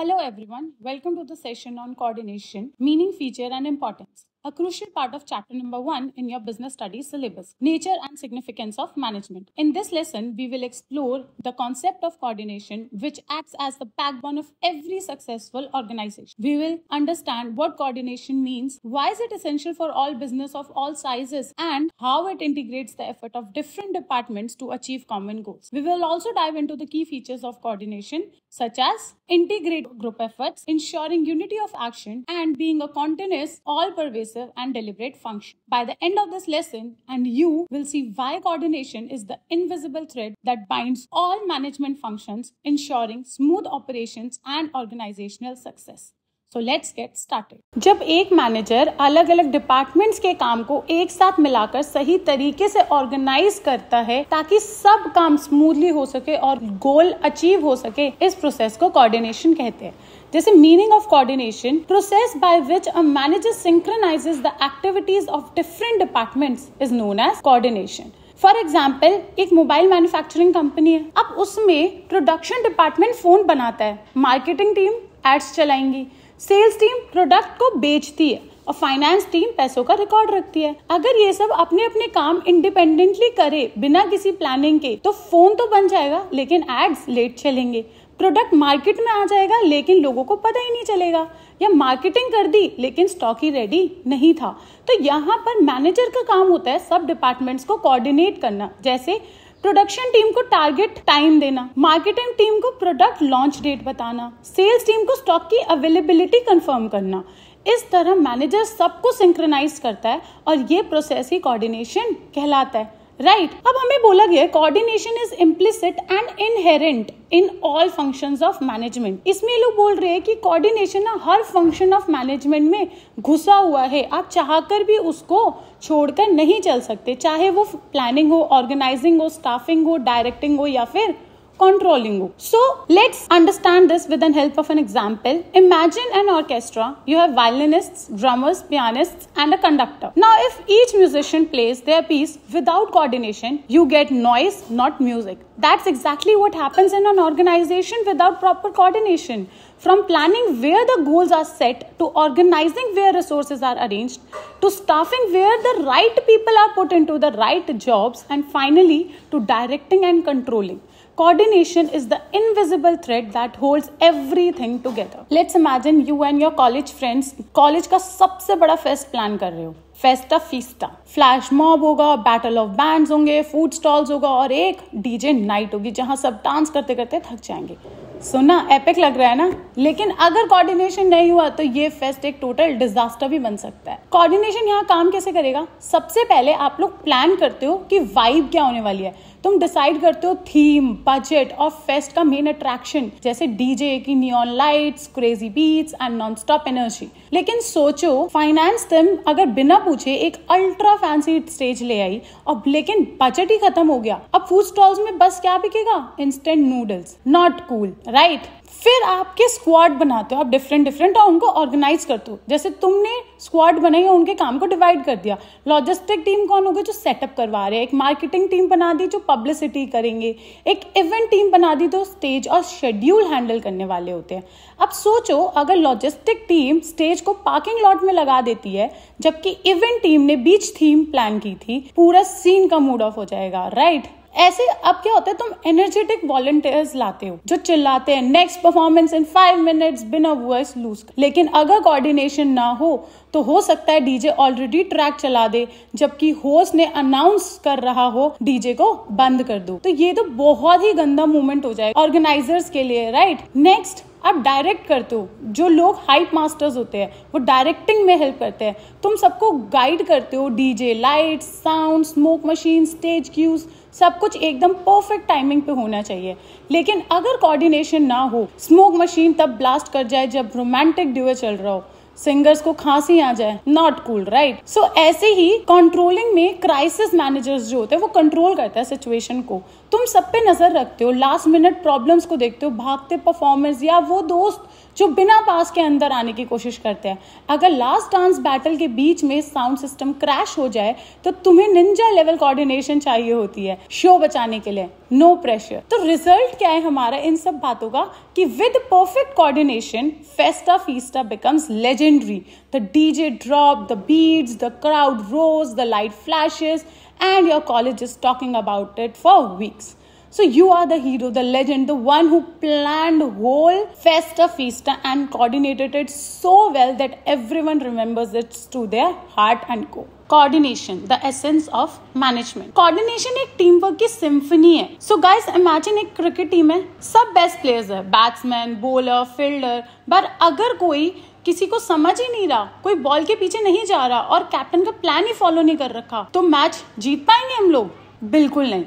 Hello everyone, welcome to the session on coordination, meaning, feature and importance. A crucial part of chapter number 1 in your business studies syllabus, nature and significance of management. In this lesson, we will explore the concept of coordination, which acts as the backbone of every successful organization. We will understand what coordination means, why is it essential for all business of all sizes, and how it integrates the effort of different departments to achieve common goals. We will also dive into the key features of coordination, such as integrate group efforts, ensuring unity of action, and being a continuous, all-pervasive and deliberate function. By the end of this lesson, and you will see why coordination is the invisible thread that binds all management functions, ensuring smooth operations and organizational success. So let's get started. जब एक manager अलग अलग departments के काम को एक साथ मिलाकर सही तरीके से ऑर्गेनाइज करता है ताकि सब काम स्मूथली हो सके और गोल अचीव हो सके, इस प्रोसेस को कोऑर्डिनेशन कहते हैं. जैसे meaning of coordination, process by which a manager synchronises the activities of different departments is known as coordination. For example, एक मोबाइल मैन्युफैक्चरिंग कंपनी है. अब उसमें प्रोडक्शन डिपार्टमेंट फोन बनाता है, मार्केटिंग टीम एड्स चलाएंगी, सेल्स टीम प्रोडक्ट को बेचती है और फाइनेंस टीम पैसों का रिकॉर्ड रखती है. अगर ये सब अपने अपने काम इंडिपेंडेंटली करे बिना किसी प्लानिंग के, तो फोन तो बन जाएगा लेकिन एड्स लेट चलेंगे. प्रोडक्ट मार्केट में आ जाएगा लेकिन लोगों को पता ही नहीं चलेगा, या मार्केटिंग कर दी लेकिन स्टॉक ही रेडी नहीं था. तो यहाँ पर मैनेजर का काम होता है सब डिपार्टमेंट्स को कोऑर्डिनेट करना. जैसे प्रोडक्शन टीम को टारगेट टाइम देना, मार्केटिंग टीम को प्रोडक्ट लॉन्च डेट बताना, सेल्स टीम को स्टॉक की अवेलेबिलिटी कंफर्म करना. इस तरह मैनेजर सबको सिंक्रोनाइज करता है और ये प्रोसेस ही कोऑर्डिनेशन कहलाता है. राइट. अब हमें बोला गया coordination is implicit and inherent in all functions of management. इसमें लोग बोल रहे हैं कि कोऑर्डिनेशन ना हर फंक्शन ऑफ मैनेजमेंट में घुसा हुआ है. आप चाहकर भी उसको छोड़कर नहीं चल सकते, चाहे वो प्लानिंग हो, ऑर्गेनाइजिंग हो, स्टाफिंग हो, डायरेक्टिंग हो या फिर controlling. So let's understand this with the help of an example. Imagine an orchestra. You have violinists, drummers, pianists and a conductor. Now if each musician plays their piece without coordination, you get noise, not music. That's exactly what happens in an organization without proper coordination. From planning where the goals are set, to organizing where resources are arranged, to staffing where the right people are put into the right jobs, and finally to directing and controlling. Coordination is the invisible thread that holds everything together. Let's imagine you and your college friends college का सबसे बड़ा fest plan कर रहे हो. Festa fiesta, flash mob होगा, battle of bands होंगे, food stalls होगा और एक डीजे नाइट होगी जहां सब डांस करते करते थक जाएंगे. सुना एपिक लग रहा है ना? लेकिन अगर कोऑर्डिनेशन नहीं हुआ तो ये फेस्ट एक टोटल डिजास्टर भी बन सकता है. कोऑर्डिनेशन यहाँ काम कैसे करेगा? सबसे पहले आप लोग प्लान करते हो कि वाइब क्या होने वाली है. तुम डिसाइड करते हो थीम, बजट और फेस्ट का मेन अट्रैक्शन, जैसे डीजे की neon lights, crazy beats and non stop energy. लेकिन सोचो फाइनेंस टीम अगर बिना पूछे एक अल्ट्रा फैंसी स्टेज ले आई और लेकिन बजट ही खत्म हो गया. अब फूड स्टॉल्स में बस क्या बिकेगा? Instant noodles. Not cool, right? फिर आपके स्क्वाड बनाते हो, आप डिफरेंट और उनको ऑर्गेनाइज करते हो. जैसे तुमने स्क्वाड बनाई और उनके काम को डिवाइड कर दिया. लॉजिस्टिक टीम कौन होगी? जो सेटअप करवा रहे हैं. एक मार्केटिंग टीम बना दी जो पब्लिसिटी करेंगे. एक इवेंट टीम बना दी तो स्टेज और शेड्यूल हैंडल करने वाले होते हैं. अब सोचो अगर लॉजिस्टिक टीम स्टेज को पार्किंग लॉट में लगा देती है जबकि इवेंट टीम ने बीच थीम प्लान की थी, पूरा सीन का मूड ऑफ हो जाएगा. राइट. ऐसे अब क्या होता है, तुम एनर्जेटिक वॉलंटियर्स लाते हो जो चिल्लाते हैं नेक्स्ट परफॉर्मेंस इन 5 मिनट्स बिना वॉइस लूज. लेकिन अगर कोऑर्डिनेशन ना हो तो हो सकता है डीजे ऑलरेडी ट्रैक चला दे जबकि होस्ट ने अनाउंस कर रहा हो डीजे को बंद कर दो. तो ये तो बहुत ही गंदा मूवमेंट हो जाएगा ऑर्गेनाइजर्स के लिए. राइट. नेक्स्ट, आप डायरेक्ट करते हो. जो लोग हाइप मास्टर्स होते हैं वो डायरेक्टिंग में हेल्प करते हैं. तुम सबको गाइड करते हो. DJ, lights, sound, smoke machine, stage cues, सब कुछ एकदम परफेक्ट टाइमिंग पे होना चाहिए. लेकिन अगर कोऑर्डिनेशन ना हो, स्मोक मशीन तब ब्लास्ट कर जाए जब रोमांटिक ड्यूओ चल रहा हो, सिंगर्स को खांसी आ जाए, नॉट कूल. राइट. सो ऐसे ही कंट्रोलिंग में क्राइसिस मैनेजर्स जो होते हैं वो कंट्रोल करता है सिचुएशन को. तुम सब पे नजर रखते हो, लास्ट मिनट प्रॉब्लम्स को देखते हो, भागते परफॉर्मेंस या वो दोस्त जो बिना पास के अंदर आने की कोशिश करते हैं। अगर लास्ट डांस बैटल के बीच में साउंड सिस्टम क्रैश हो जाए तो तुम्हें निंजा लेवल कोऑर्डिनेशन चाहिए होती है शो बचाने के लिए, नो प्रेशर। तो रिजल्ट क्या है हमारा इन सब बातों का कि with perfect coordination festa fiesta becomes legendary. The DJ drop, the beats, the crowd roars, the light flashes and your college is talking about it for weeks. So you are the hero, the legend, the one who planned whole festa feasta and coordinated it so well that everyone remembers it to their heart and core. Coordination, the essence of management. Coordination एक teamwork की symphony है. So guys, imagine एक cricket team है, सब best players है, batsman, bowler, fielder, पर अगर कोई किसी को समझ ही नहीं रहा, कोई बॉल के पीछे नहीं जा रहा और कैप्टन का प्लान ही फॉलो नहीं कर रखा, तो मैच जीत पाएंगे हम लोग? बिल्कुल नहीं।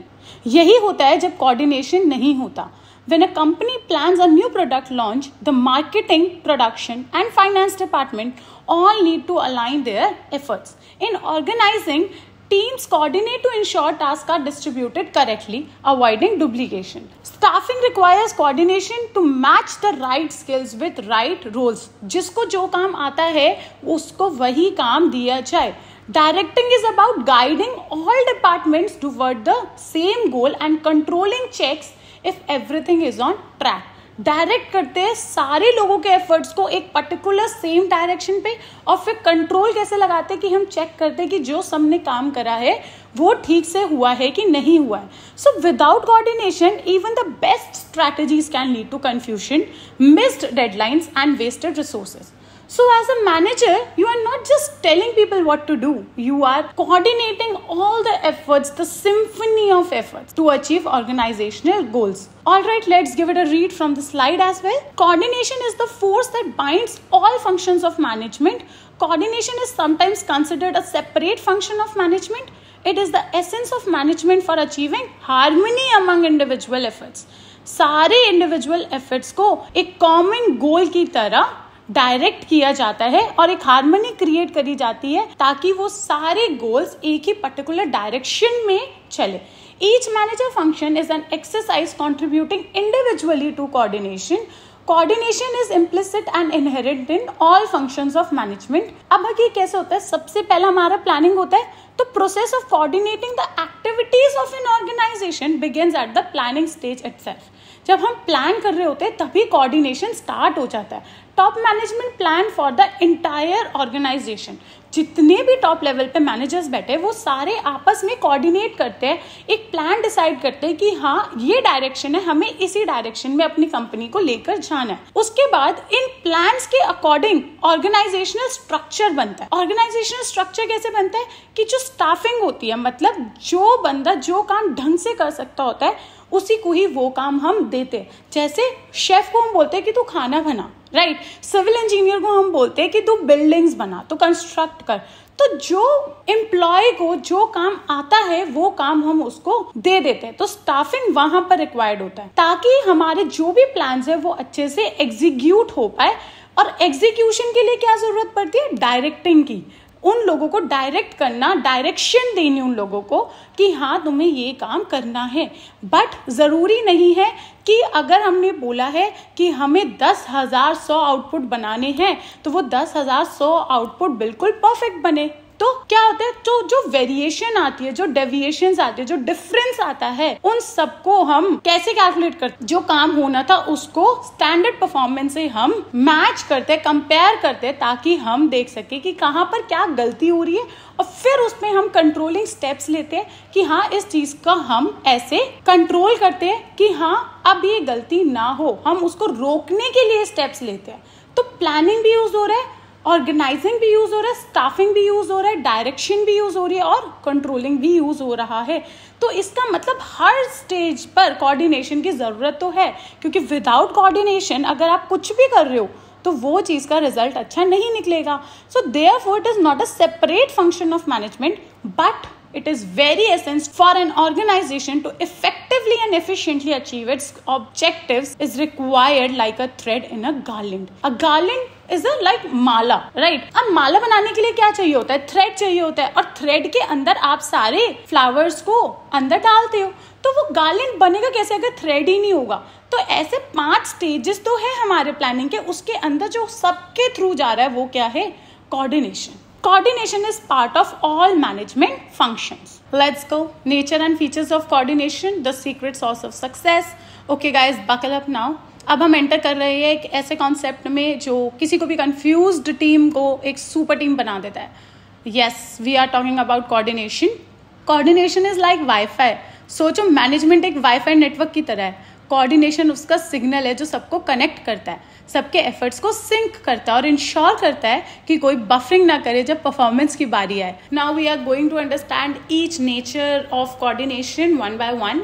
यही होता है जब कोऑर्डिनेशन नहीं होता। When a company plans a new product launch, the marketing, production and finance department all need to align their efforts. In organizing, teams coordinate to ensure tasks are distributed correctly, avoiding duplication. Staffing requires coordination to match the right skills with right roles. जिसको जो काम आता है उसको वही काम दिया जाए. Directing is about guiding all departments toward the same goal and controlling checks if everything is on track. Direct करते हैं सारे लोगों के एफर्ट्स को एक पर्टिकुलर सेम डायरेक्शन पे और फिर कंट्रोल कैसे लगाते हैं कि हम चेक करते हैं कि जो सबने काम करा है वो ठीक से हुआ है कि नहीं हुआ है. So without coordination even the best strategies can lead to confusion, missed deadlines and wasted resources. So as a manager, you are not just telling people what to do. You are coordinating all the efforts, the symphony of efforts to achieve organizational goals. Alright, let's give it a read from the slide as well. Coordination is the force that binds all functions of management. Coordination is sometimes considered a separate function of management. It is the essence of management for achieving harmony among individual efforts. सारे individual efforts को एक common goal की तरह direct किया जाता है और एक हार्मनी क्रिएट करी जाती है ताकि वो सारे गोल्स एक ही पर्टिकुलर डायरेक्शन में चले. Each manager function is an exercise contributing individually to coordination. Coordination is implicit and inherent in all functions of management. अब ये कैसे होता है? सबसे पहला हमारा प्लानिंग होता है, तो process of coordinating the activities of an organisation begins at the planning stage itself. जब हम प्लान कर रहे होते हैं तभी कोऑर्डिनेशन स्टार्ट हो जाता है. Top management plan for the entire organization. जितने भी टॉप लेवल पे मैनेजर्स बैठे वो सारे आपस में कोऑर्डिनेट करते हैं, एक प्लान डिसाइड करते हैं कि हाँ ये डायरेक्शन है, हमें इसी डायरेक्शन में अपनी कंपनी को लेकर जाना है. उसके बाद इन प्लान्स के अकॉर्डिंग ऑर्गेनाइजेशनल स्ट्रक्चर बनता है. ऑर्गेनाइजेशनल स्ट्रक्चर कैसे बनता है कि जो स्टाफिंग होती है, मतलब जो बंदा जो काम ढंग से कर सकता होता है उसी को ही वो काम हम देते हैं. जैसे शेफ को हम बोलते हैं कि तू खाना बना, राइट. सिविल इंजीनियर को हम बोलते हैं कि तू बिल्डिंग्स बना, तो कंस्ट्रक्ट कर. तो जो एम्प्लॉय को जो काम आता है वो काम हम उसको दे देते हैं. तो स्टाफिंग वहां पर रिक्वायर्ड होता है ताकि हमारे जो भी प्लान्स है वो अच्छे से एग्जीक्यूट हो पाए. और एग्जीक्यूशन के लिए क्या जरूरत पड़ती है? डायरेक्टिंग की. उन लोगों को डायरेक्ट करना, डायरेक्शन देनी उन लोगों को कि हाँ तुम्हें ये काम करना है. बट जरूरी नहीं है कि अगर हमने बोला है कि हमें 10,000 100 आउटपुट बनाने हैं तो वो 10,000 100 आउटपुट बिल्कुल परफेक्ट बने. तो क्या होता है, तो जो वेरिएशन आती है, जो डेविएशंस आती है, जो डिफरेंस आता है, उन सबको हम कैसे कैलकुलेट करते? जो काम होना था उसको स्टैंडर्ड परफॉर्मेंस से हम मैच करते हैं, कंपेयर करते हैं ताकि हम देख सके कि कहाँ पर क्या गलती हो रही है और फिर उसमें हम कंट्रोलिंग स्टेप्स लेते हैं कि हाँ इस चीज का हम ऐसे कंट्रोल करते हैं कि हाँ अब ये गलती ना हो. हम उसको रोकने के लिए स्टेप्स लेते हैं. तो प्लानिंग भी यूज हो रहा है, ऑर्गेनाइजिंग भी यूज हो रहा है, स्टाफिंग भी यूज हो रहा है, डायरेक्शन भी यूज हो रही है और कंट्रोलिंग भी यूज हो रहा है. तो इसका मतलब हर स्टेज पर कोऑर्डिनेशन की जरूरत तो है, क्योंकि विदाउट कोऑर्डिनेशन अगर आप कुछ भी कर रहे हो तो वो चीज का रिजल्ट अच्छा नहीं निकलेगा. So therefore it is not a separate function of management but it is very essential for an organization to effectively and efficiently achieve its objectives is required like a thread in a garland. A garland is a like Mala, right? अब माला बनाने के लिए क्या चाहिए होता है? Thread चाहिए होता है, और थ्रेड के अंदर आप सारे फ्लावर्स को अंदर डालते हो, तो वो गार्लैंड बनेगा कैसे अगर थ्रेड ही नहीं होगा? तो ऐसे 5 स्टेजेस तो है हमारे प्लानिंग के, उसके अंदर जो सबके थ्रू जा रहा है वो क्या है? Coordination. Coordination is part of all management functions. Let's go. Nature and features of coordination, the secret sauce of success. Okay guys, buckle up now. अब हम एंटर कर रहे हैं एक ऐसे कॉन्सेप्ट में जो किसी को भी कंफ्यूज्ड टीम को एक सुपर टीम बना देता है. Yes, we are talking about coordination. Coordination is like Wi-Fi. सोचो मैनेजमेंट एक वाईफाई नेटवर्क की तरह है. कोऑर्डिनेशन उसका सिग्नल है जो सबको कनेक्ट करता है, सबके एफर्ट्स को सिंक करता है और इंश्योर करता है कि कोई बफरिंग ना करे जब परफॉर्मेंस की बारी आए. Now we are going to understand each nature of coordination one by one.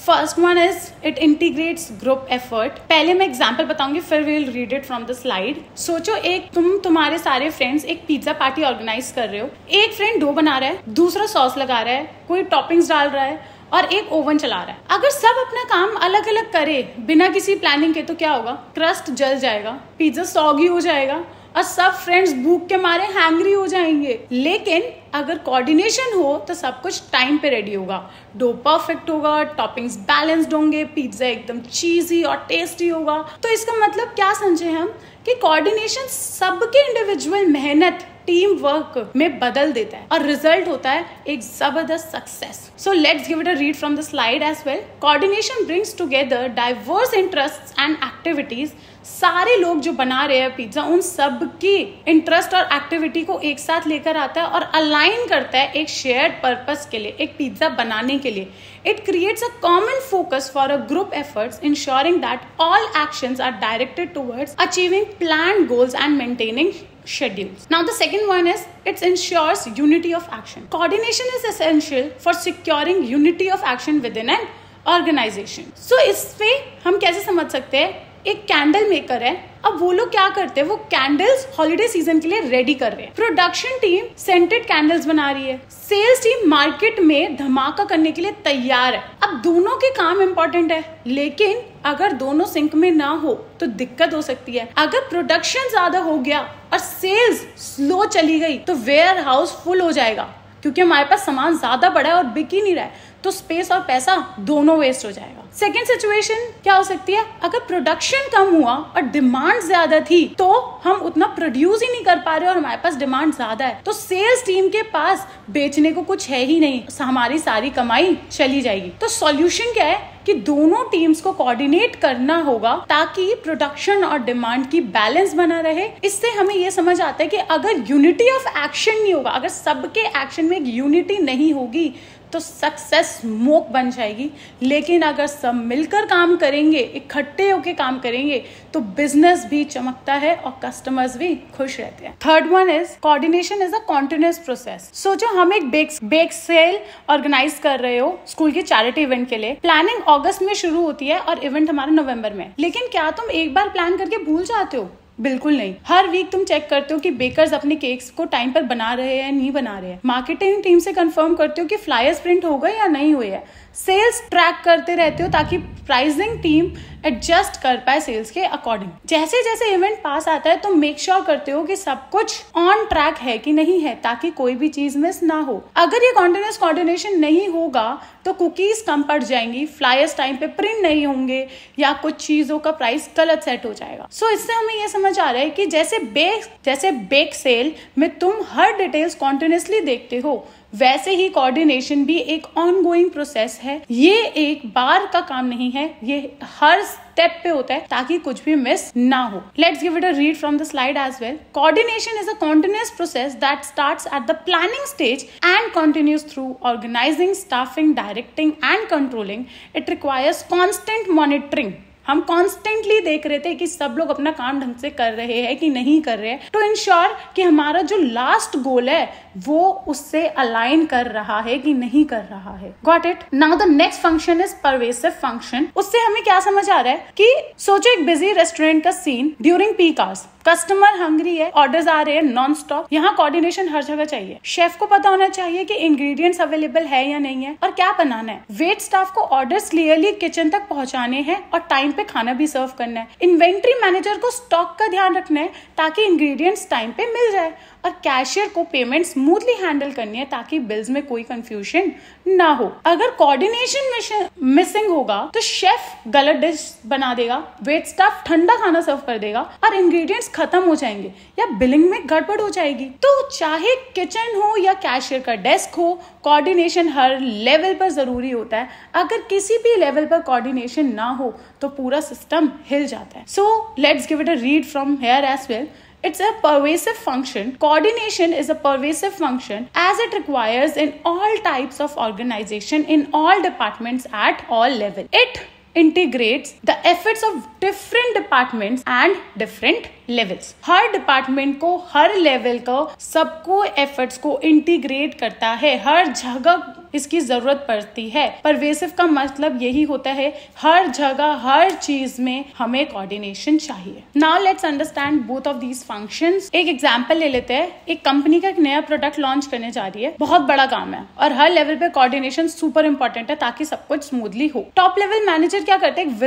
First one is it integrates group effort. पहले मैं एग्जांपल बताऊंगी, फिर we will read it from the slide. सोचो एक तुम्हारे सारे फ्रेंड्स एक पिज्जा पार्टी ऑर्गेनाइज कर रहे हो. एक फ्रेंड डो बना रहा है, दूसरा सॉस लगा रहा है, कोई टॉपिंग्स डाल रहा है और एक ओवन चला रहा है. अगर सब अपना काम अलग अलग करे बिना किसी प्लानिंग के तो क्या होगा? क्रस्ट जल जाएगा, पिज्जा सॉगी हो जाएगा और सब फ्रेंड्स भूख के मारे हैंग्री हो जाएंगे. लेकिन अगर कोऑर्डिनेशन हो तो सब कुछ टाइम पे रेडी होगा, डो परफेक्ट होगा, टॉपिंग्स बैलेंस्ड होंगे, पिज्जा एकदम चीजी और टेस्टी होगा. तो इसका मतलब क्या समझे हम कि कोऑर्डिनेशन सबके इंडिविजुअल मेहनत टीम वर्क में बदल देता है और रिजल्ट होता है एक जबरदस्त success. So let's give it a read from the slide as well. Coordination brings together diverse interests and activities. सारे लोग जो बना रहे हैं पिज्जा, उन सब की इंटरेस्ट और एक्टिविटी को एक साथ लेकर आता है और अलाइन करता है एक शेयर्ड पर्पस के लिए, एक पिज्जा बनाने के लिए. It creates a common focus for a group efforts, ensuring that all actions are directed towards achieving planned goals and maintaining schedules. Now the second one is it ensures unity of action. Coordination is essential for securing unity of action within an organization. So इससे हम कैसे समझ सकते हैं? एक candle maker है, अब वो लोग क्या करते हैं? वो कैंडल्स हॉलिडे सीजन के लिए रेडी कर रहे हैं. प्रोडक्शन टीम सेंटेड कैंडल्स बना रही है, सेल्स टीम मार्केट में धमाका करने के लिए तैयार है. अब दोनों के काम इंपॉर्टेंट है, लेकिन अगर दोनों सिंक में ना हो तो दिक्कत हो सकती है. अगर प्रोडक्शन ज्यादा हो गया और सेल्स स्लो चली गई तो वेयर हाउस फुल हो जाएगा, क्योंकि हमारे पास सामान ज्यादा बड़ा है और बिक ही नहीं रहा है, तो स्पेस और पैसा दोनों वेस्ट हो जाएगा. सेकेंड सिचुएशन क्या हो सकती है? अगर प्रोडक्शन कम हुआ और डिमांड ज्यादा थी तो हम उतना प्रोड्यूस ही नहीं कर पा रहे और हमारे पास डिमांड ज्यादा है, तो सेल्स टीम के पास बेचने को कुछ है ही नहीं, हमारी सारी कमाई चली जाएगी. तो सॉल्यूशन क्या है कि दोनों टीम्स को कोऑर्डिनेट करना होगा ताकि प्रोडक्शन और डिमांड की बैलेंस बना रहे. इससे हमें यह समझ आता है कि अगर यूनिटी ऑफ एक्शन नहीं होगा, अगर सबके एक्शन में एक यूनिटी नहीं होगी तो सक्सेस स्मोक बन जाएगी. लेकिन अगर सब मिलकर काम करेंगे, इकट्ठे होकर काम करेंगे, तो बिजनेस भी चमकता है और कस्टमर्स भी खुश रहते हैं. Third one is coordination is a continuous process. सोचो हम एक बेक सेल ऑर्गेनाइज कर रहे हो स्कूल के चैरिटी इवेंट के लिए. प्लानिंग अगस्त में शुरू होती है और इवेंट हमारा नवंबर में. लेकिन क्या तुम एक बार प्लान करके भूल जाते हो? बिल्कुल नहीं. हर वीक तुम चेक करते हो कि बेकर्स अपने केक्स को टाइम पर बना रहे हैं नहीं बना रहे हैं. मार्केटिंग टीम से कंफर्म करते हो कि फ्लायर्स प्रिंट हो गए या नहीं हुए हैं. सेल्स ट्रैक करते रहते हो ताकि प्राइसिंग टीम एडजस्ट कर पाए सेल्स के अकॉर्डिंग. जैसे जैसे इवेंट पास आता है तो मेक श्योर करते हो कि सब कुछ ऑन ट्रैक है कि नहीं है, ताकि कोई भी चीज मिस ना हो. अगर ये कॉन्टिन्यूअस कोऑर्डिनेशन नहीं होगा तो कुकीज कम पड़ जाएंगी, फ्लायर्स टाइम पे प्रिंट नहीं होंगे या कुछ चीजों का प्राइस गलत सेट हो जाएगा. सो इससे हमें ये समझ आ रहा है कि जैसे बेक सेल में तुम हर डिटेल्स कॉन्टिन्यूअसली देखते हो, वैसे ही कोऑर्डिनेशन भी एक ऑनगोइंग प्रोसेस है. ये एक बार का काम नहीं है, ये हर स्टेप पे होता है ताकि कुछ भी मिस ना हो. Let's give it a read from the slide as well. Coordination is a continuous process that starts at the planning stage and continues through organizing, staffing, directing and controlling. It requires constant monitoring. हम constantly देख रहे थे कि सब लोग अपना काम ढंग से कर रहे हैं कि नहीं कर रहे हैं, टू इंश्योर कि हमारा जो लास्ट गोल है वो उससे अलाइन कर रहा है कि नहीं कर रहा है. Got it? Now the next function is pervasive function. उससे हमें क्या समझ आ रहा है कि सोचो एक बिजी रेस्टोरेंट का scene during peak hours. Customer hungry है, ऑर्डर्स आ रहे हैं नॉन स्टॉप, यहाँ कोऑर्डिनेशन हर जगह चाहिए। शेफ को पता होना चाहिए कि इंग्रेडिएंट्स अवेलेबल है या नहीं है और क्या बनाना है। वेट स्टाफ को ऑर्डर्स क्लियरली किचन तक पहुंचाने हैं और टाइम पे खाना भी सर्व करना है। इन्वेंट्री मैनेजर को स्टॉक का ध्यान रखना है ताकि इंग्रेडिएंट्स टाइम पे मिल जाए और कैशियर को पेमेंट स्मूथली हैंडल करनी है ताकि बिल्स में कोई कंफ्यूजन ना हो। अगर कोऑर्डिनेशन मिसिंग होगा तो शेफ गलत डिश बना देगा, वेट स्टाफ ठंडा खाना सर्व कर देगा और इंग्रेडिएंट्स खत्म हो जाएंगे या बिलिंग में गड़बड़ हो जाएगी। तो चाहे किचन हो या कैशियर का डेस्क हो, कोऑर्डिनेशन हर लेवल पर जरूरी होता है। अगर किसी भी लेवल पर कोऑर्डिनेशन ना हो तो पूरा सिस्टम हिल जाता है। So let's give it a read from here as well. It's a pervasive function. Coordination is a pervasive function as it requires in all types of organization, in all departments at all levels. It integrates the efforts of different departments and different levels. Her department को, हर level को, सबको efforts को integrate करता है, हर जगह इसकी जरूरत पड़ती है। परवेसिव का मतलब यही होता है हर जगह हर चीज में हमें कोऑर्डिनेशन चाहिए। Now let's understand both of these functions. एक एग्जांपल ले लेते हैं। एक कंपनी का एक नया प्रोडक्ट लॉन्च करने जा रही है, बहुत बड़ा काम है और हर लेवल पे कोऑर्डिनेशन सुपर इंपॉर्टेंट है ताकि सब कुछ स्मूथली हो। टॉप लेवल मैनेजर क्या करते हैं,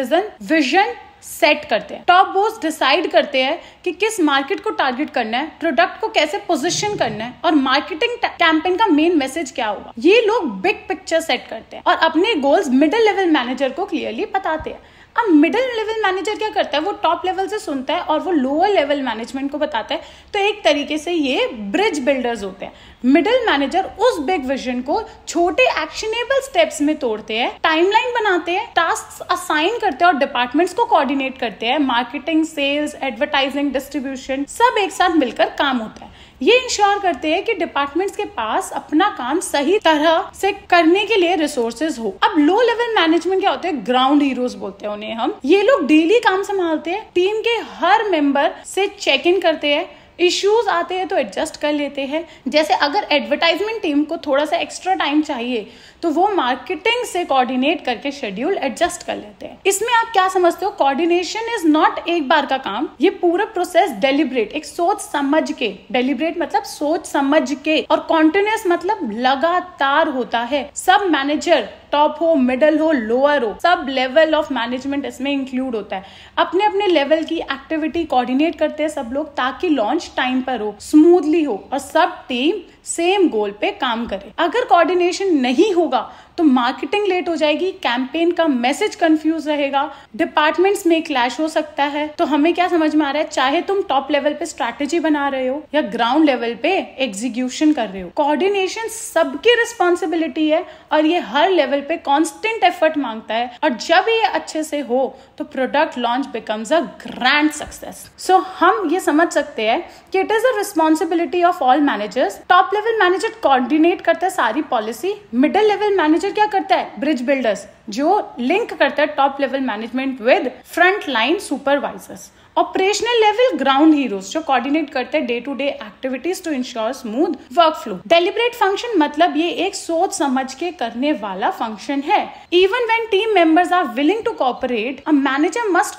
विजन सेट करते हैं। टॉप बॉस डिसाइड करते हैं कि किस मार्केट को टारगेट करना है, प्रोडक्ट को कैसे पोजीशन करना है और मार्केटिंग कैंपेन का मेन मैसेज क्या होगा। ये लोग बिग पिक्चर सेट करते हैं और अपने गोल्स मिडिल लेवल मैनेजर को क्लियरली बताते हैं। अब मिडिल लेवल मैनेजर क्या करता है, वो टॉप लेवल से सुनता है और वो लोअर लेवल मैनेजमेंट को बताता है। तो एक तरीके से ये ब्रिज बिल्डर्स होते हैं। मिडिल मैनेजर उस बिग विजन को छोटे एक्शनेबल स्टेप्स में तोड़ते हैं, टाइमलाइन बनाते हैं, टास्क असाइन करते हैं और डिपार्टमेंट्स को कोऑर्डिनेट करते हैं। मार्केटिंग, सेल्स, एडवर्टाइजिंग, डिस्ट्रीब्यूशन सब एक साथ मिलकर काम होता है। ये इंश्योर करते हैं कि डिपार्टमेंट्स के पास अपना काम सही तरह से करने के लिए रिसोर्सेज हो। अब लो लेवल मैनेजमेंट क्या होते हैं, ग्राउंड हीरोज बोलते हैं उन्हें हम। ये लोग डेली काम संभालते हैं, टीम के हर मेंबर से चेक इन करते हैं, इश्यूज आते हैं तो एडजस्ट कर लेते हैं। जैसे अगर एडवर्टाइजमेंट टीम को थोड़ा सा एक्स्ट्रा टाइम चाहिए तो वो मार्केटिंग से कोऑर्डिनेट करके शेड्यूल एडजस्ट कर लेते हैं। इसमें आप क्या समझते हो, कोऑर्डिनेशन इज नॉट एक बार का काम, ये पूरा प्रोसेस डेलिब्रेट, एक सोच समझ के, डेलिब्रेट मतलब सोच समझ के, और कॉन्टिन्यूअस मतलब लगातार होता है। सब मैनेजर, टॉप हो, मिडल हो, लोअर हो, सब लेवल ऑफ मैनेजमेंट इसमें इंक्लूड होता है। अपने अपने लेवल की एक्टिविटी कोऑर्डिनेट करते हैं सब लोग ताकि लॉन्च टाइम पर हो, स्मूथली हो और सब टीम सेम गोल पे काम करे। अगर कोऑर्डिनेशन नहीं होगा तो मार्केटिंग लेट हो जाएगी, कैंपेन का मैसेज कंफ्यूज रहेगा, डिपार्टमेंट्स में क्लैश हो सकता है। तो हमें क्या समझ में आ रहा है, चाहे तुम टॉप लेवल पे स्ट्रैटेजी बना रहे हो या ग्राउंड लेवल पे एग्जीक्यूशन कर रहे हो, कोऑर्डिनेशन सबकी रिस्पॉन्सिबिलिटी है और ये हर लेवल पे कांस्टेंट एफर्ट मांगता है। और जब ये अच्छे से हो तो product launch becomes a grand success. So हम ये समझ सकते हैं कि it is a responsibility of all managers. Top level manager coordinate करता है सारी पॉलिसी, मिडिल लेवल मैनेजर क्या करता है, ब्रिज बिल्डर्स, जो लिंक करता है top level management with front line supervisors. Operational level ground heroes जो कोऑर्डिनेट करते हैं day to day activities to ensure smooth work flow. Deliberate function मतलब ये एक सोच समझ के करने वाला फंक्शन है। Even when team members are willing to cooperate, a manager must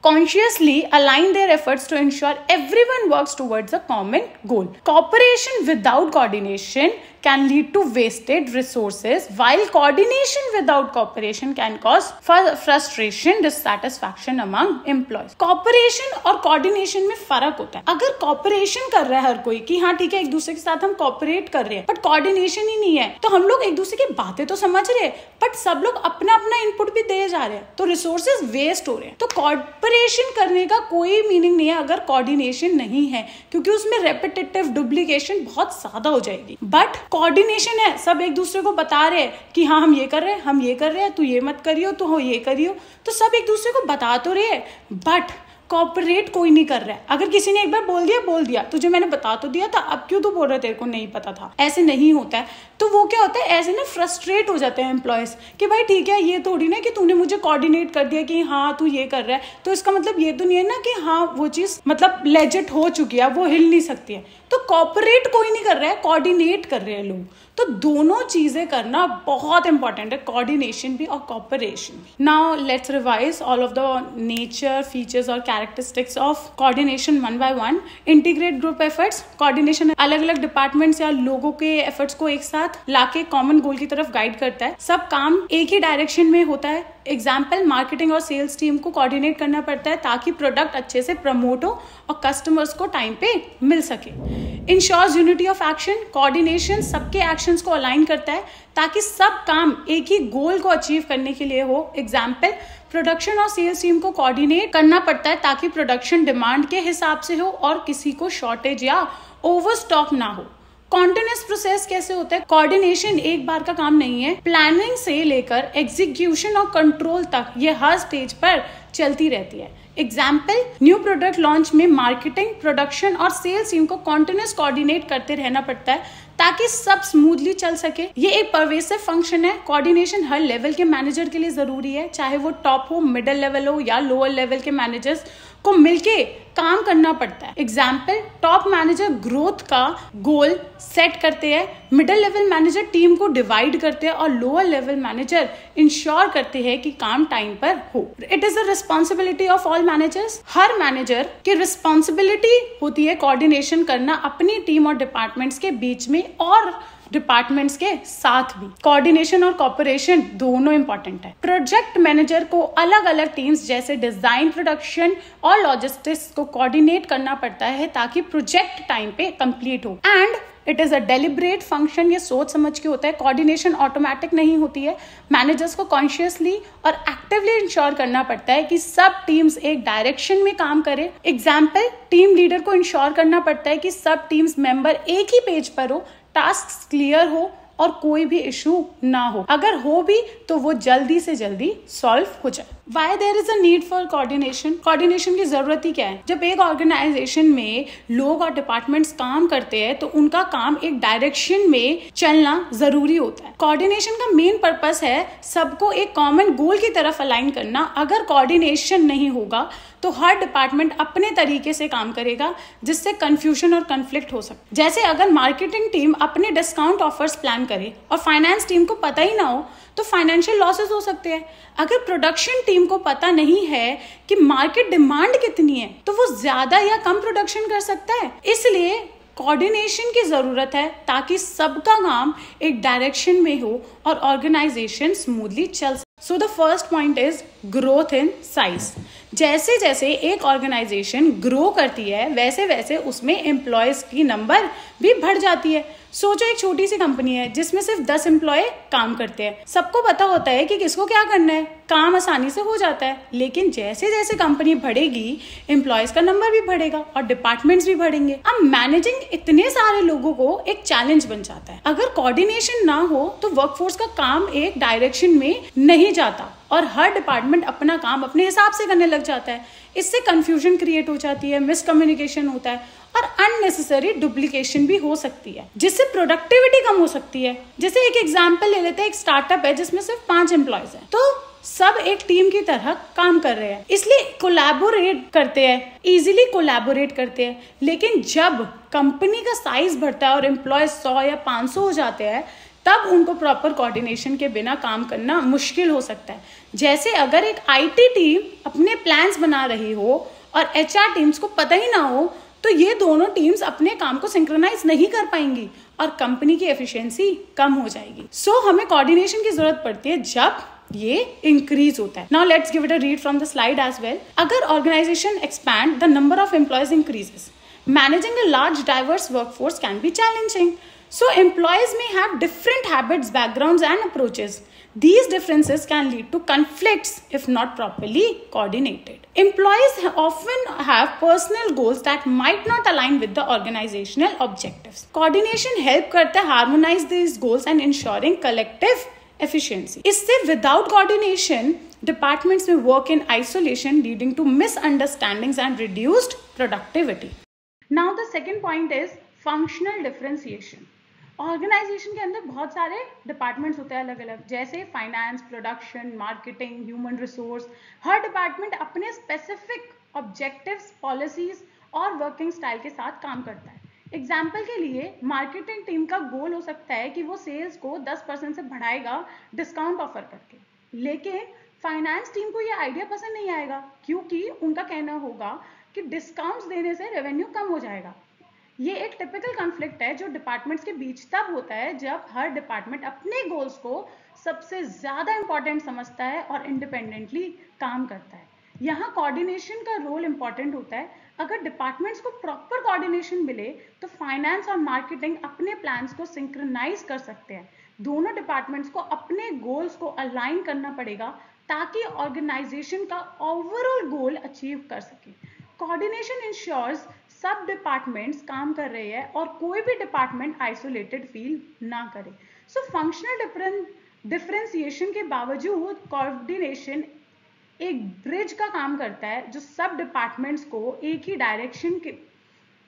consciously align their efforts to ensure everyone works towards a common goal. Cooperation without coordination can lead to wasted resources, while coordination without cooperation can cause frustration, dissatisfaction among employees. Cooperation और coordination में फर्क होता है। अगर cooperation कर रहा है हर कोई कि हाँ ठीक है एक दूसरे के साथ हम cooperate कर रहे हैं, but coordination ही नहीं है, तो हम लोग एक दूसरे की बातें तो समझ रहे हैं बट सब लोग अपना अपना इनपुट भी दे जा रहे हैं, तो रिसोर्सेज वेस्ट हो रहे हैं। तो कॉर्पोरेशन करने का कोई मीनिंग नहीं है अगर कोऑर्डिनेशन नहीं है, क्योंकि उसमें रेपिटेटिव डुप्लीकेशन बहुत ज्यादा हो जाएगी। बट कोऑर्डिनेशन है, सब एक दूसरे को बता रहे हैं कि हाँ हम ये कर रहे हैं, हम ये कर रहे हैं, तू ये मत करियो, तू हो ये करियो, तो सब एक दूसरे को बता तो रहे हैं बट कॉपरेट कोई नहीं कर रहा है। अगर किसी ने एक बार बोल दिया तुझे मैंने बता तो दिया था, अब क्यों तू बोल रहा है तेरे को नहीं पता था, ऐसे नहीं होता है। तो वो क्या होता है, ऐसे ना फ्रस्ट्रेट हो जाते हैं एम्प्लॉयज कि भाई ठीक है ये थोड़ी ना कि तूने मुझे कोऑर्डिनेट कर दिया कि हाँ तू ये कर रहा है, तो इसका मतलब ये तो नहीं है ना कि हाँ वो चीज मतलब लेजिट हो चुकी है, वो हिल नहीं सकती है। तो कॉपरेट कोई नहीं कर रहा है, कोऑर्डिनेट कर रहे हैं लोग। तो दोनों चीजें करना बहुत इंपॉर्टेंट है, कोऑर्डिनेशन भी और कॉपरेशन भी। Now let's revise all of the nature, features और characteristics of coordination one by one. Integrate group efforts. Coordination अलग अलग डिपार्टमेंट्स या लोगों के एफर्ट्स को एक साथ लाके कॉमन गोल की तरफ गाइड करता है. सब काम एक ही डायरेक्शन में होता है. एग्जाम्पल, मार्केटिंग और सेल्स टीम को कोऑर्डिनेट करना पड़ता है ताकि प्रोडक्ट अच्छे से प्रमोट हो और कस्टमर्स को टाइम पे मिल सके. Ensures unity of action. Coordination सबके एक्शंस को अलाइन करता है ताकि सब काम एक ही गोल को अचीव करने के लिए हो. एग्जाम्पल, प्रोडक्शन और सेल्स टीम को कोऑर्डिनेट करना पड़ता है ताकि प्रोडक्शन डिमांड के हिसाब से हो और किसी को शॉर्टेज या ओवरस्टॉक ना हो. कॉन्टिन्यूस प्रोसेस कैसे होता है? कोऑर्डिनेशन एक बार का काम नहीं है. प्लानिंग से लेकर एग्जीक्यूशन और कंट्रोल तक ये हर स्टेज पर चलती रहती है. एग्जाम्पल, न्यू प्रोडक्ट लॉन्च में मार्केटिंग, प्रोडक्शन और सेल्स टीम को कॉन्टिन्यूस कोऑर्डिनेट करते रहना पड़ता है ताकि सब स्मूथली चल सके. ये एक परवेसिव फंक्शन है. कोऑर्डिनेशन हर लेवल के मैनेजर के लिए जरूरी है, चाहे वो टॉप हो, मिडिल लेवल हो या लोअर लेवल के मैनेजर्स को मिलके काम करना पड़ता है. एग्जाम्पल, टॉप मैनेजर ग्रोथ का गोल सेट करते हैं, मिडिल लेवल मैनेजर टीम को डिवाइड करते हैं और लोअर लेवल मैनेजर इंश्योर करते हैं कि काम टाइम पर हो. It is the responsibility of all managers. Her manager की रिस्पॉन्सिबिलिटी होती है कोऑर्डिनेशन करना अपनी टीम और डिपार्टमेंट्स के बीच में और डिपार्टमेंट्स के साथ भी. कोऑर्डिनेशन और कॉपरेशन दोनों इंपॉर्टेंट है. प्रोजेक्ट मैनेजर को अलग अलग टीम्स जैसे डिजाइन, प्रोडक्शन और लॉजिस्टिक्स को कोऑर्डिनेट करना पड़ता है ताकि प्रोजेक्ट टाइम पे कंप्लीट हो. And it is a deliberate function. ये सोच समझ के होता है. कोऑर्डिनेशन ऑटोमेटिक नहीं होती है. मैनेजर्स को कॉन्शियसली और एक्टिवली इंश्योर करना पड़ता है कि सब टीम्स एक डायरेक्शन में काम करें. एग्जाम्पल, टीम लीडर को इंश्योर करना पड़ता है कि सब टीम्स मेंबर एक ही पेज पर हो, टास्क क्लियर हो और कोई भी इशू ना हो. अगर हो भी तो वो जल्दी से जल्दी सॉल्व हो जाए. Why there is a need for coordination? Coordination की जरूरत ही क्या है? जब एक ऑर्गेनाइजेशन में लोग और डिपार्टमेंट्स काम करते हैं तो उनका काम एक डायरेक्शन में चलना जरूरी होता है. कोऑर्डिनेशन का मेन पर्पस है सबको एक कॉमन गोल की तरफ अलाइन करना. अगर कोऑर्डिनेशन नहीं होगा तो हर डिपार्टमेंट अपने तरीके से काम करेगा जिससे कंफ्यूजन और कन्फ्लिक्ट हो सकता है. जैसे अगर मार्केटिंग टीम अपने डिस्काउंट ऑफर्स प्लान करे और फाइनेंस टीम को पता ही ना हो तो फाइनेंशियल लॉसेस हो सकते हैं. अगर प्रोडक्शन टीम को पता नहीं है कि मार्केट डिमांड कितनी है तो वो ज्यादा या कम प्रोडक्शन कर सकता है. इसलिए कोऑर्डिनेशन की जरूरत है ताकि सबका काम एक डायरेक्शन में हो और ऑर्गेनाइजेशन स्मूथली चल सके. So the first point is growth in size. जैसे जैसे एक ऑर्गेनाइजेशन ग्रो करती है वैसे वैसे उसमें एम्प्लॉयज की नंबर भी बढ़ जाती है. सोचो एक छोटी सी कंपनी है जिसमें सिर्फ 10 एम्प्लॉय काम करते हैं. सबको पता होता है कि किसको क्या करना है, काम आसानी से हो जाता है. लेकिन जैसे जैसे कंपनी बढ़ेगी एम्प्लॉयज का नंबर भी बढ़ेगा और डिपार्टमेंट्स भी बढ़ेंगे. अब मैनेजिंग इतने सारे लोगों को एक चैलेंज बन जाता है. अगर कोऑर्डिनेशन ना हो तो वर्कफोर्स का काम एक डायरेक्शन में नहीं जाता और हर डिपार्टमेंट अपना काम अपने हिसाब से करने लग जाता है. इससे कंफ्यूजन क्रिएट हो जाती है, मिसकम्युनिकेशन होता है और अननेसेसरी डुप्लीकेशन भी हो सकती है जिससे प्रोडक्टिविटी कम हो सकती है. जैसे एक एग्जांपल ले लेते हैं. एक स्टार्टअप है जिसमें सिर्फ 5 एम्प्लॉयज हैं तो सब एक टीम की तरह काम कर रहे हैं, इसलिए कोलैबोरेट करते हैं, इजीली कोलैबोरेट करते हैं. लेकिन जब कंपनी का साइज बढ़ता है और एम्प्लॉयज 100 या 500 हो जाते हैं तब उनको प्रॉपर कोऑर्डिनेशन के बिना काम करना मुश्किल हो सकता है. जैसे अगर एक आईटी टीम अपने प्लान्स बना रही हो और एचआर टीम्स को पता ही ना हो तो ये दोनों टीम्स अपने काम को सिंक्रोनाइज नहीं कर पाएंगी और कंपनी की एफिशिएंसी कम हो जाएगी. सो हमें कोऑर्डिनेशन की जरूरत पड़ती है जब ये इंक्रीज होता है. Now let's give it a read from the slide as well. अगर organisation expand, the number of employees increases. Managing a large diverse workforce can be challenging. So employees may have different habits, backgrounds and approaches. These differences can lead to conflicts if not properly coordinated. Employees often have personal goals that might not align with the organizational objectives. Coordination help करता है harmonize these goals and ensuring collective efficiency. इससे without coordination, departments may work in isolation leading to misunderstandings and reduced productivity. Now the second point is functional differentiation. Organization के अंदर बहुत सारे departments होते हैं अलग अलग, जैसे finance, production, marketing, human resource. हर डिपार्टमेंट अपने स्पेसिफिक ऑब्जेक्टिव्स, पॉलिसीज और वर्किंग स्टाइल के साथ काम करता है. एग्जाम्पल के लिए मार्केटिंग टीम का गोल हो सकता है कि वो सेल्स को 10% से बढ़ाएगा डिस्काउंट ऑफर करके, लेकिन फाइनेंस टीम को ये आइडिया पसंद नहीं आएगा, क्योंकि उनका कहना होगा कि डिस्काउंट्स देने से रेवेन्यू कम हो जाएगा। ये एक टिपिकल कॉन्फ्लिक्ट है जो डिपार्टमेंट्स के बीच तब होता है जब हर डिपार्टमेंट अपने गोल्स को सबसे ज्यादा इंपॉर्टेंट समझता है और इंडिपेंडेंटली काम करता है। यहाँ कोऑर्डिनेशन का रोल इंपॉर्टेंट होता है। अगर डिपार्टमेंट्स को प्रॉपर कोऑर्डिनेशन मिले तो फाइनेंस और मार्केटिंग अपने प्लान्स को सिंक्रोनाइज कर सकते हैं। दोनों डिपार्टमेंट्स को अपने गोल्स को अलाइन करना पड़ेगा ताकि ऑर्गेनाइजेशन का ओवरऑल गोल अचीव कर सके। कोऑर्डिनेशन इंश्योर्स सब डिपार्टमेंट्स काम कर रहे हैं और कोई भी डिपार्टमेंट आइसोलेटेड फील ना करे। सो फंक्शनल डिफरेंशिएशन के बावजूद कोऑर्डिनेशन एक ब्रिज का काम करता है जो सब डिपार्टमेंट्स को एक ही डायरेक्शन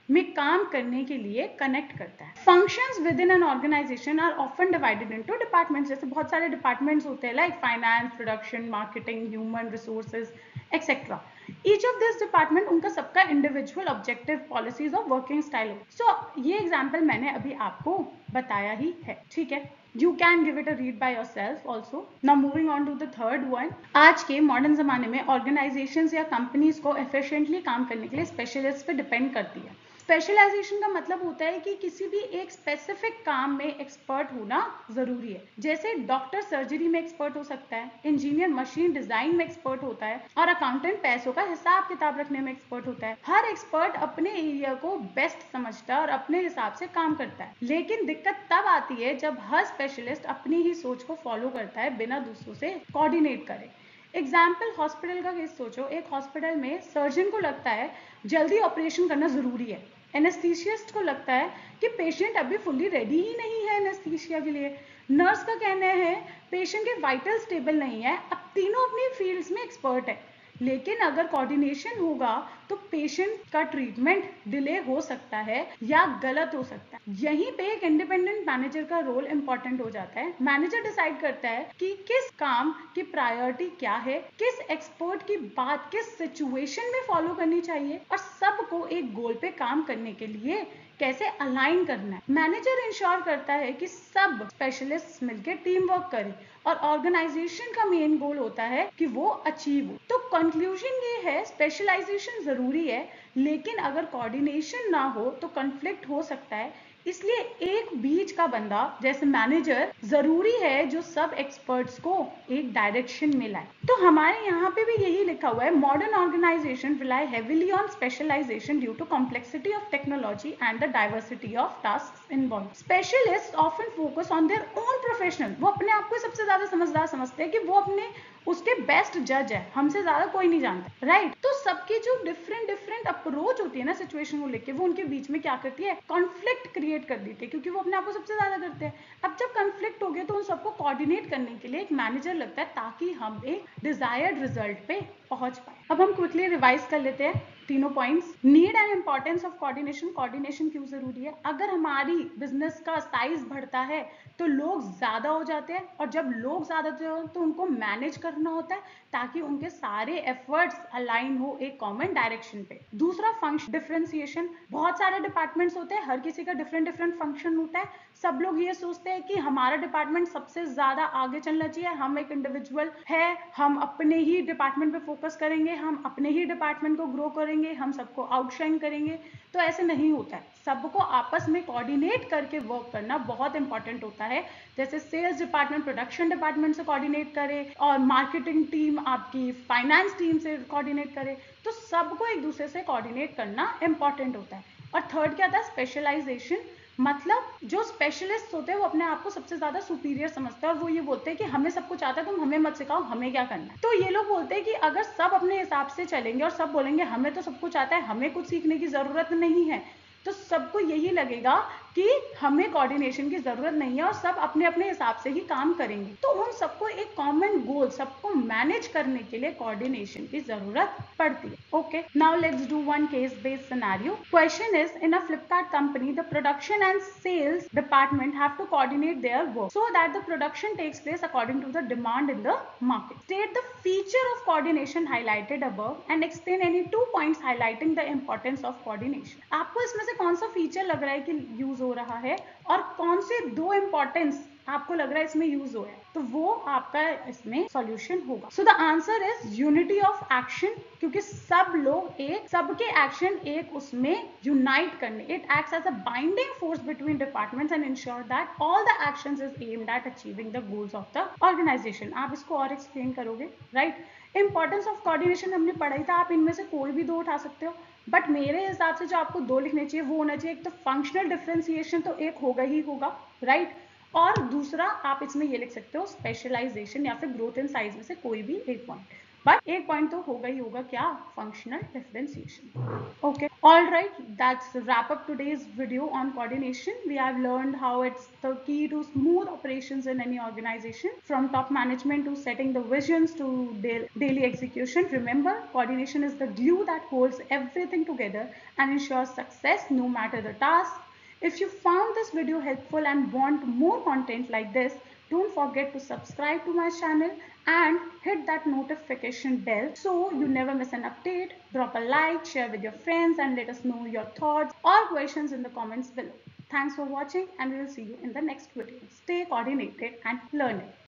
में काम करने के लिए कनेक्ट करता है। Functions within an organization are often divided into departments. जैसे बहुत सारे डिपार्टमेंट्स होते हैं like finance, production, marketing, human resources etcetera. Each of this department उनका सबका इंडिविजुअल ऑब्जेक्टिव, पॉलिसीज और वर्किंग स्टाइल। सो ये एग्जाम्पल मैंने अभी आपको बताया ही है, ठीक है। You can give it a read by yourself also. Now moving on to the third one. आज के मॉडर्न जमाने में ऑर्गेनाइजेशंस या कंपनीज को एफिशिएंटली काम करने के लिए स्पेशलिस्ट पे डिपेंड करती है। स्पेशलाइजेशन का मतलब होता है कि किसी भी एक स्पेसिफिक काम में एक्सपर्ट होना जरूरी है। जैसे डॉक्टर सर्जरी में एक्सपर्ट हो सकता है, इंजीनियर मशीन डिजाइन में एक्सपर्ट होता है और अकाउंटेंट पैसों का हिसाब किताब रखने में एक्सपर्ट होता है। हर एक्सपर्ट अपने एरिया को बेस्ट समझता है और अपने हिसाब से काम करता है। लेकिन दिक्कत तब आती है जब हर स्पेशलिस्ट अपनी ही सोच को फॉलो करता है बिना दूसरों से कोऑर्डिनेट करे। एग्जाम्पल हॉस्पिटल का केस सोचो। एक हॉस्पिटल में सर्जन को लगता है जल्दी ऑपरेशन करना जरूरी है, एनेस्थीसिस्ट को लगता है कि पेशेंट अभी फुल्ली रेडी ही नहीं है एनेस्थीसिया के लिए, नर्स का कहना है पेशेंट के वाइटल स्टेबल नहीं है। अब तीनों अपनी फील्ड्स में एक्सपर्ट है, लेकिन अगर कोऑर्डिनेशन होगा तो पेशेंट का ट्रीटमेंट डिले हो सकता है या गलत हो सकता है। यहीं पे एक इंडिपेंडेंट मैनेजर का रोल इंपॉर्टेंट हो जाता है। मैनेजर डिसाइड करता है कि किस काम की प्रायोरिटी क्या है, किस एक्सपर्ट की बात किस सिचुएशन में फॉलो करनी चाहिए और सबको एक गोल पे काम करने के लिए कैसे अलाइन करना है। मैनेजर इंश्योर करता है कि सब स्पेशलिस्ट मिलकर टीम वर्क करें और ऑर्गेनाइजेशन का मेन गोल होता है कि वो अचीव हो। तो कंक्लूजन ये है, स्पेशलाइजेशन जरूरी है, लेकिन अगर कोऑर्डिनेशन ना हो तो कॉन्फ्लिक्ट हो सकता है। इसलिए एक बीच का बंदा जैसे मैनेजर जरूरी है जो सब एक्सपर्ट्स को एक डायरेक्शन में लाए। तो हमारे यहाँ पे भी यही लिखा हुआ है, modern organization rely heavily on specialization due to complexity of technology and the diversity of task involve. Specialist often focus on their own professional. वो अपने आप को सबसे ज्यादा समझदार समझते हैं कि वो अपने उसके बेस्ट जज है, हमसे ज्यादा कोई नहीं जानता, राइट। तो सबकी जो डिफरेंट अप्रोच होती है ना सिचुएशन को लेके, वो उनके बीच में क्या करती है, कॉन्फ्लिक्ट क्रिएट कर देती है, क्योंकि वो अपने आप को सबसे ज्यादा करते हैं। अब जब कॉन्फ्लिक्ट हो गया तो उन सबको कोऑर्डिनेट करने के लिए एक मैनेजर लगता है ताकि हम एक डिजायर्ड रिजल्ट पे पहुंच पाए। अब हम क्विकली रिवाइज कर लेते हैं तीनों points. Need and importance of coordination. Coordination क्यों जरूरी है? अगर हमारी बिजनेस का साइज बढ़ता है तो लोग ज्यादा हो जाते हैं, और जब लोग ज्यादा होते हैं तो उनको मैनेज करना होता है ताकि उनके सारे एफर्ट्स अलाइन हो एक कॉमन डायरेक्शन पे। दूसरा फंक्शन डिफरेंशिएशन। बहुत सारे डिपार्टमेंट्स होते हैं, हर किसी का डिफरेंट फंक्शन होता है। सब लोग ये सोचते हैं कि हमारा डिपार्टमेंट सबसे ज्यादा आगे चलना चाहिए, हम एक इंडिविजुअल है, हम अपने ही डिपार्टमेंट पे फोकस करेंगे, हम अपने ही डिपार्टमेंट को ग्रो करेंगे, हम सबको आउटशाइन करेंगे। तो ऐसे नहीं होता है, सबको आपस में कोऑर्डिनेट करके वर्क करना बहुत इंपॉर्टेंट होता है। जैसे सेल्स डिपार्टमेंट प्रोडक्शन डिपार्टमेंट से कोऑर्डिनेट करे और मार्केटिंग टीम आपकी फाइनेंस टीम से कोऑर्डिनेट करे, तो सबको एक दूसरे से कोऑर्डिनेट करना इंपॉर्टेंट होता है। और थर्ड क्या था, स्पेशलाइजेशन। मतलब जो स्पेशलिस्ट होते हैं वो अपने आप को सबसे ज्यादा सुपीरियर समझते हैं और वो ये बोलते हैं कि हमें सब कुछ आता है, तुम हमें मत सिखाओ, हमें क्या करना है। तो ये लोग बोलते हैं कि अगर सब अपने हिसाब से चलेंगे और सब बोलेंगे हमें तो सब कुछ आता है, हमें कुछ सीखने की जरूरत नहीं है, तो सबको यही लगेगा कि हमें कोऑर्डिनेशन की जरूरत नहीं है और सब अपने अपने हिसाब से ही काम करेंगे। तो उन सबको एक कॉमन गोल, सबको मैनेज करने के लिए कोऑर्डिनेशन की जरूरत पड़ती है। Okay, now let's do one case based scenario. Question is, in a Flipkart company the production and sales department have to coordinate their work so that the production takes place according to the demand in the market. State the feature of coordination highlighted above and explain any 2 points highlighting the importance of coordination. आपको इसमें से कौन सा feature लग रहा है कि use हो रहा है और कौन से 2 इंपॉर्टेंस आपको लग रहा है इसमें यूज हो है, तो वो आपका इसमें सॉल्यूशन होगा. So the answer is unity of action, क्योंकि सब लोग एक, सबके एक्शन एक उसमें यूनाइट करने. It acts as a binding force between departments and ensure that all the actions is aimed at achieving the goals of the organization. आप इसको और एक्सप्लेन करोगे, राइट? इंपॉर्टेंस ऑफ कोऑर्डिनेशन हमने पढ़ा ही था, आप इनमें से कोई भी दो उठा सकते हो, बट मेरे हिसाब से जो आपको दो लिखने चाहिए वो होना चाहिए. एक तो फंक्शनल डिफरेंशिएशन तो एक होगा ही होगा, राइट? और दूसरा आप इसमें ये लिख सकते हो स्पेशलाइजेशन या फिर ग्रोथ इन साइज में से कोई भी एक पॉइंट, बट एक पॉइंट तो होगा ही होगा, क्या? Functional differentiation. Okay, all right, that's wrap up today's video on coordination. We have learned how it's the key to smooth operations in any organization, from top management to setting the visions to daily execution. Remember, coordination is the glue that holds everything together and ensures success no matter the task. If you found this video helpful and want more content like this, don't forget to subscribe to my channel and hit that notification bell so you never miss an update. Drop a like, share with your friends, and let us know your thoughts or questions in the comments below. Thanks for watching, and we will see you in the next video. Stay coordinated and learning.